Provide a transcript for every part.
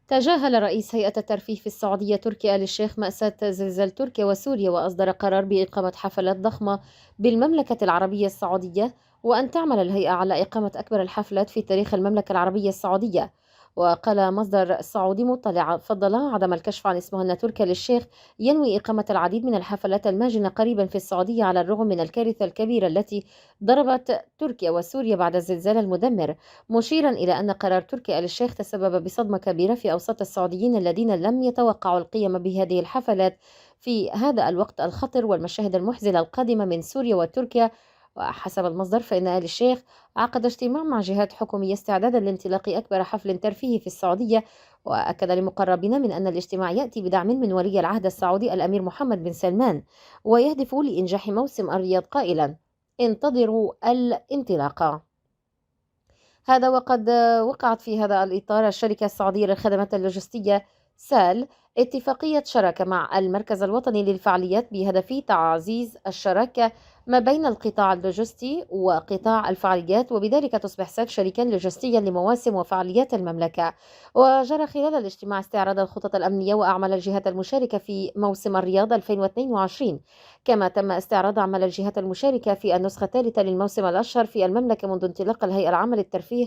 تجاهل رئيس هيئة الترفيه في السعودية تركي آل الشيخ مأساة زلزال تركيا وسوريا، وأصدر قرار بإقامة حفلات ضخمة بالمملكة العربية السعودية، وأن تعمل الهيئة على إقامة أكبر الحفلات في تاريخ المملكة العربية السعودية. وقال مصدر سعودي مطلع فضل عدم الكشف عن اسمه أن تركي آل الشيخ ينوي إقامة العديد من الحفلات الماجنة قريبا في السعودية، على الرغم من الكارثة الكبيرة التي ضربت تركيا وسوريا بعد الزلزال المدمر، مشيرا إلى أن قرار تركي آل الشيخ تسبب بصدمة كبيرة في أوساط السعوديين الذين لم يتوقعوا القيام بهذه الحفلات في هذا الوقت الخطر والمشاهد المحزنة القادمة من سوريا وتركيا. وحسب المصدر فإن آل الشيخ عقد اجتماع مع جهات حكومية استعدادا لانطلاق أكبر حفل ترفيهي في السعودية. وأكد لمقربين من أن الاجتماع يأتي بدعم من ولي العهد السعودي الأمير محمد بن سلمان، ويهدف لإنجاح موسم الرياض، قائلا: انتظروا الانطلاقة. هذا وقد وقعت في هذا الإطار الشركة السعودية للخدمات اللوجستية سال اتفاقية شراكة مع المركز الوطني للفعاليات بهدف تعزيز الشراكة ما بين القطاع اللوجستي وقطاع الفعاليات، وبذلك تصبح سال شريكا لوجستيا لمواسم وفعاليات المملكة. وجرى خلال الاجتماع استعراض الخطط الأمنية وأعمال الجهات المشاركة في موسم الرياض 2022، كما تم استعراض أعمال الجهات المشاركة في النسخة الثالثة للموسم الأشهر في المملكة منذ انطلاق الهيئة العامة للترفيه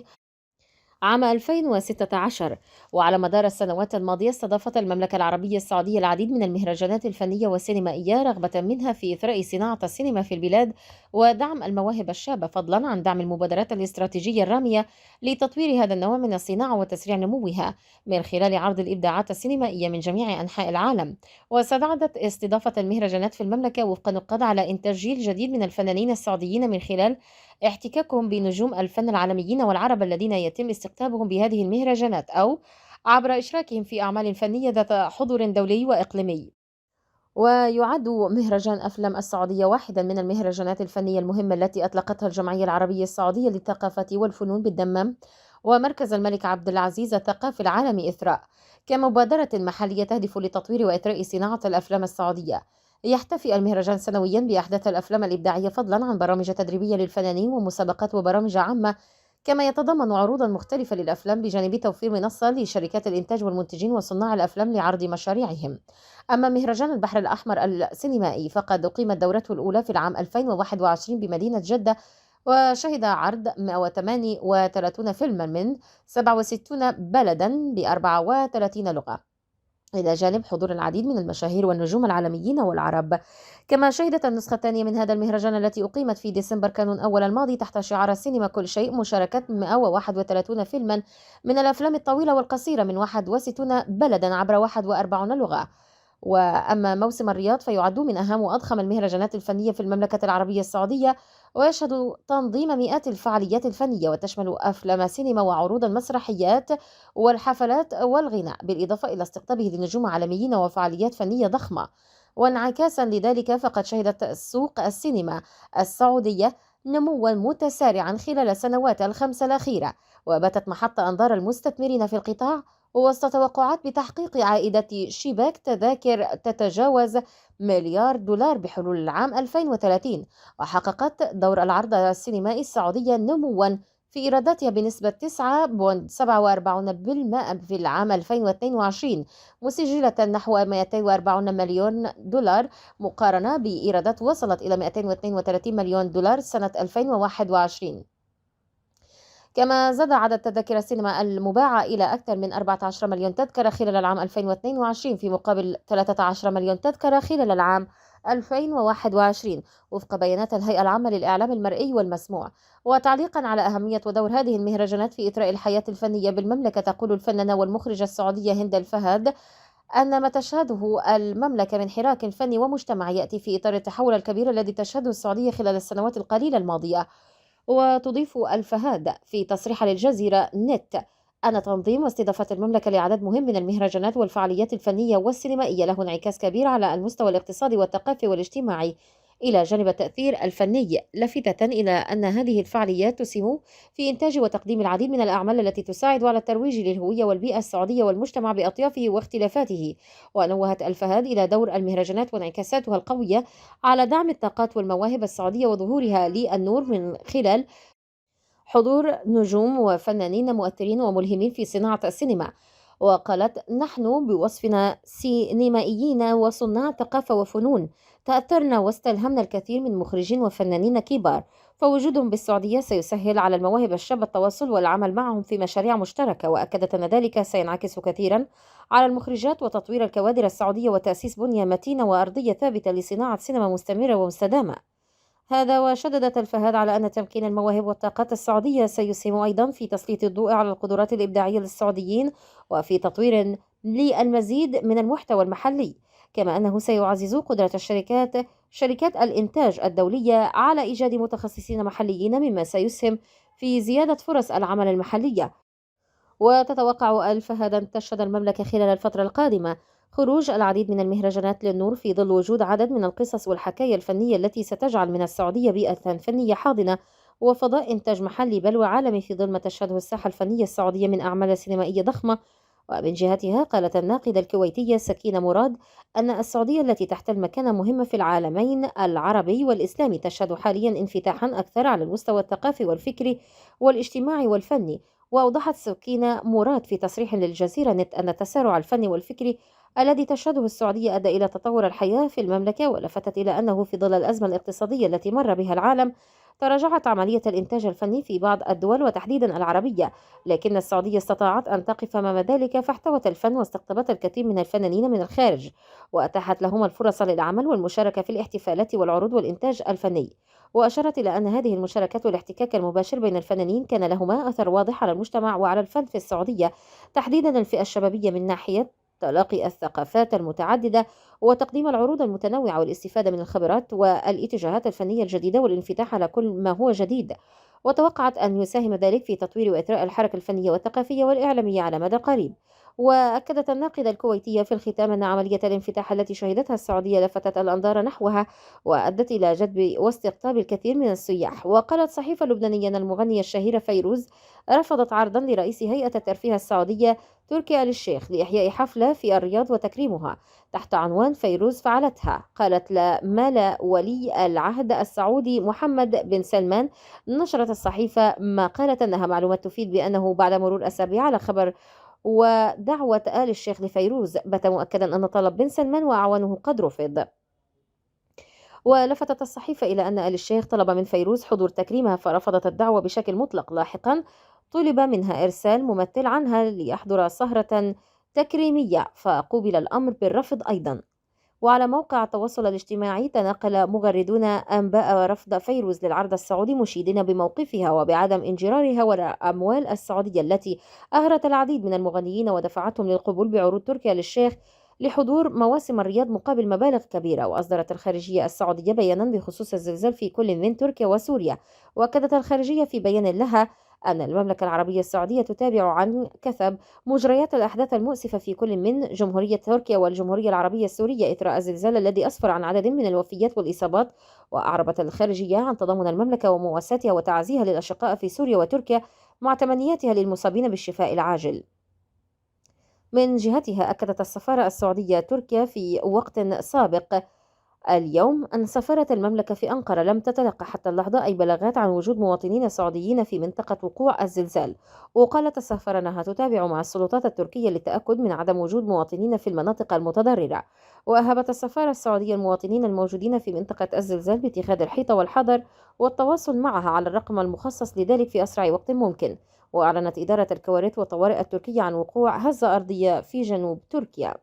عام 2016. وعلى مدار السنوات الماضية استضافت المملكة العربية السعودية العديد من المهرجانات الفنية والسينمائية، رغبة منها في إثراء صناعة السينما في البلاد ودعم المواهب الشابة، فضلا عن دعم المبادرات الاستراتيجية الرامية لتطوير هذا النوع من الصناعة وتسريع نموها من خلال عرض الإبداعات السينمائية من جميع أنحاء العالم. وساعدت استضافة المهرجانات في المملكة وفق نقاد على إنتاج جيل جديد من الفنانين السعوديين من خلال احتكاكهم بنجوم الفن العالميين والعرب الذين يتم استقطابهم بهذه المهرجانات، أو عبر إشراكهم في أعمال فنية ذات حضور دولي وإقليمي. ويعد مهرجان أفلام السعودية واحدا من المهرجانات الفنية المهمة التي أطلقتها الجمعية العربية السعودية للثقافة والفنون بالدمام، ومركز الملك عبد العزيز الثقافي العالمي إثراء، كمبادرة محلية تهدف لتطوير وإثراء صناعة الأفلام السعودية. يحتفي المهرجان سنويا بأحدث الأفلام الإبداعية، فضلا عن برامج تدريبية للفنانين ومسابقات وبرامج عامة، كما يتضمن عروضا مختلفة للأفلام بجانب توفير منصة لشركات الإنتاج والمنتجين وصناع الأفلام لعرض مشاريعهم. أما مهرجان البحر الأحمر السينمائي فقد أقيمت دورته الأولى في العام 2021 بمدينة جدة، وشهد عرض 138 فيلما من 67 بلدا ب 34 لغة، إلى جانب حضور العديد من المشاهير والنجوم العالميين والعرب. كما شهدت النسخة الثانية من هذا المهرجان التي أقيمت في ديسمبر كانون أول الماضي تحت شعار السينما كل شيء مشاركة 131 فيلما من الأفلام الطويلة والقصيرة من 61 بلدا عبر 41 لغة. وأما موسم الرياض فيعد من أهم وأضخم المهرجانات الفنية في المملكة العربية السعودية، ويشهد تنظيم مئات الفعاليات الفنية، وتشمل أفلام سينما وعروضا مسرحيات والحفلات والغناء، بالإضافة إلى استقطابه لنجوم عالميين وفعاليات فنية ضخمة. وانعكاسا لذلك فقد شهدت سوق السينما السعودية نموا متسارعا خلال السنوات الخمس الأخيرة، وباتت محط أنظار المستثمرين في القطاع وسط توقعات بتحقيق عائدات شباك تذاكر تتجاوز مليار دولار بحلول العام 2030. وحققت دور العرض السينمائي السعودية نموا في إيراداتها بنسبة 9.47% في العام 2022، مسجلة نحو 240 مليون دولار، مقارنة بإيرادات وصلت إلى 232 مليون دولار سنة 2021. كما زاد عدد تذاكر السينما المباعة إلى أكثر من 14 مليون تذكرة خلال العام 2022 في مقابل 13 مليون تذكرة خلال العام 2021، وفق بيانات الهيئة العامة للإعلام المرئي والمسموع. وتعليقا على أهمية ودور هذه المهرجانات في إثراء الحياة الفنية بالمملكة، تقول الفنانة والمخرجة السعودية هند الفهد أن ما تشهده المملكة من حراك فني ومجتمعي يأتي في إطار التحول الكبير الذي تشهده السعودية خلال السنوات القليلة الماضية. وتضيف الفهاد في تصريح للجزيرة نت أن تنظيم واستضافة المملكة لعدد مهم من المهرجانات والفعاليات الفنية والسينمائية له انعكاس كبير على المستوى الاقتصادي والثقافي والاجتماعي، إلى جانب التأثير الفني، لافتة إلى أن هذه الفعاليات تسهم في إنتاج وتقديم العديد من الأعمال التي تساعد على الترويج للهوية والبيئة السعودية والمجتمع بأطيافه واختلافاته. ونوهت الفهاد إلى دور المهرجانات وانعكاساتها القوية على دعم الطاقات والمواهب السعودية وظهورها للنور من خلال حضور نجوم وفنانين مؤثرين وملهمين في صناعة السينما. وقالت: نحن بوصفنا سينمائيين وصناع ثقافة وفنون تأثرنا واستلهمنا الكثير من مخرجين وفنانين كبار، فوجودهم بالسعودية سيسهل على المواهب الشابة التواصل والعمل معهم في مشاريع مشتركة. وأكدت أن ذلك سينعكس كثيرا على المخرجات وتطوير الكوادر السعودية وتأسيس بنية متينة وأرضية ثابتة لصناعة سينما مستمرة ومستدامة. هذا وشددت الفهد على أن تمكين المواهب والطاقات السعودية سيسهم أيضا في تسليط الضوء على القدرات الإبداعية للسعوديين وفي تطوير للمزيد من المحتوى المحلي، كما أنه سيعزز قدرة شركات الإنتاج الدولية على إيجاد متخصصين محليين، مما سيسهم في زيادة فرص العمل المحلية. وتتوقع الفهد أن تشهد المملكة خلال الفترة القادمة خروج العديد من المهرجانات للنور في ظل وجود عدد من القصص والحكاية الفنية التي ستجعل من السعودية بيئة فنية حاضنة وفضاء إنتاج محلي بل وعالمي في ظل ما تشهده الساحة الفنية السعودية من أعمال سينمائية ضخمة. ومن جهتها قالت الناقدة الكويتية سكينة مراد أن السعودية التي تحتل مكانة مهمة في العالمين العربي والإسلامي تشهد حاليا انفتاحا أكثر على المستوى الثقافي والفكري والاجتماعي والفني. وأوضحت سكينة مراد في تصريح للجزيرة نت أن التسارع الفني والفكري الذي تشهده السعودية أدى إلى تطور الحياة في المملكة، ولفتت إلى أنه في ظل الأزمة الاقتصادية التي مر بها العالم تراجعت عملية الإنتاج الفني في بعض الدول وتحديدا العربية، لكن السعودية استطاعت أن تقف أمام ذلك فاحتوت الفن واستقطبت الكثير من الفنانين من الخارج وأتاحت لهم الفرص للعمل والمشاركة في الاحتفالات والعروض والإنتاج الفني. وأشارت إلى أن هذه المشاركات والاحتكاك المباشر بين الفنانين كان لهما أثر واضح على المجتمع وعلى الفن في السعودية، تحديدا الفئة الشبابية، من ناحية تلاقي الثقافات المتعددة وتقديم العروض المتنوعة والاستفادة من الخبرات والاتجاهات الفنية الجديدة والانفتاح على كل ما هو جديد. وتوقعت أن يساهم ذلك في تطوير وإثراء الحركة الفنية والثقافية والإعلامية على مدى قريب. وأكدت الناقدة الكويتية في الختام أن عملية الانفتاح التي شهدتها السعودية لفتت الأنظار نحوها وأدت إلى جذب واستقطاب الكثير من السياح. وقالت صحيفة لبنانية أن المغنية الشهيرة فيروز رفضت عرضا لرئيس هيئة الترفيه السعودية تركي آل الشيخ لإحياء حفلة في الرياض وتكريمها تحت عنوان فيروز فعلتها. قالت: لا مال ولي العهد السعودي محمد بن سلمان. نشرت الصحيفة ما قالت أنها معلومات تفيد بأنه بعد مرور أسابيع على خبر ودعوة آل الشيخ لفيروز بات مؤكدا أن طلب بن سلمان وأعوانه قد رفض. ولفتت الصحيفة إلى أن آل الشيخ طلب من فيروز حضور تكريمها فرفضت الدعوة بشكل مطلق. لاحقا طلب منها إرسال ممثل عنها ليحضر سهرة تكريمية فقوبل الأمر بالرفض أيضا. وعلى موقع التواصل الاجتماعي تناقل مغردون أنباء رفض فيروز للعرض السعودي مشيدين بموقفها وبعدم انجرارها وراء الأموال السعودية التي أغرت العديد من المغنيين ودفعتهم للقبول بعروض تركيا للشيخ لحضور مواسم الرياض مقابل مبالغ كبيرة. وأصدرت الخارجية السعودية بيانا بخصوص الزلزال في كل من تركيا وسوريا. وأكدت الخارجية في بيان لها أن المملكة العربية السعودية تتابع عن كثب مجريات الأحداث المؤسفة في كل من جمهورية تركيا والجمهورية العربية السورية إثر الزلزال الذي أسفر عن عدد من الوفيات والإصابات. وأعربت الخارجية عن تضامن المملكة ومواساتها وتعزيها للأشقاء في سوريا وتركيا مع تمنياتها للمصابين بالشفاء العاجل. من جهتها أكدت السفارة السعودية تركيا في وقت سابق اليوم أن سفارة المملكة في أنقرة لم تتلقى حتى اللحظة أي بلاغات عن وجود مواطنين سعوديين في منطقة وقوع الزلزال. وقالت السفارة أنها تتابع مع السلطات التركية للتأكد من عدم وجود مواطنين في المناطق المتضررة. وأهبت السفارة السعودية المواطنين الموجودين في منطقة الزلزال باتخاذ الحيطة والحذر والتواصل معها على الرقم المخصص لذلك في أسرع وقت ممكن. وأعلنت إدارة الكوارث والطوارئ التركية عن وقوع هزة أرضية في جنوب تركيا.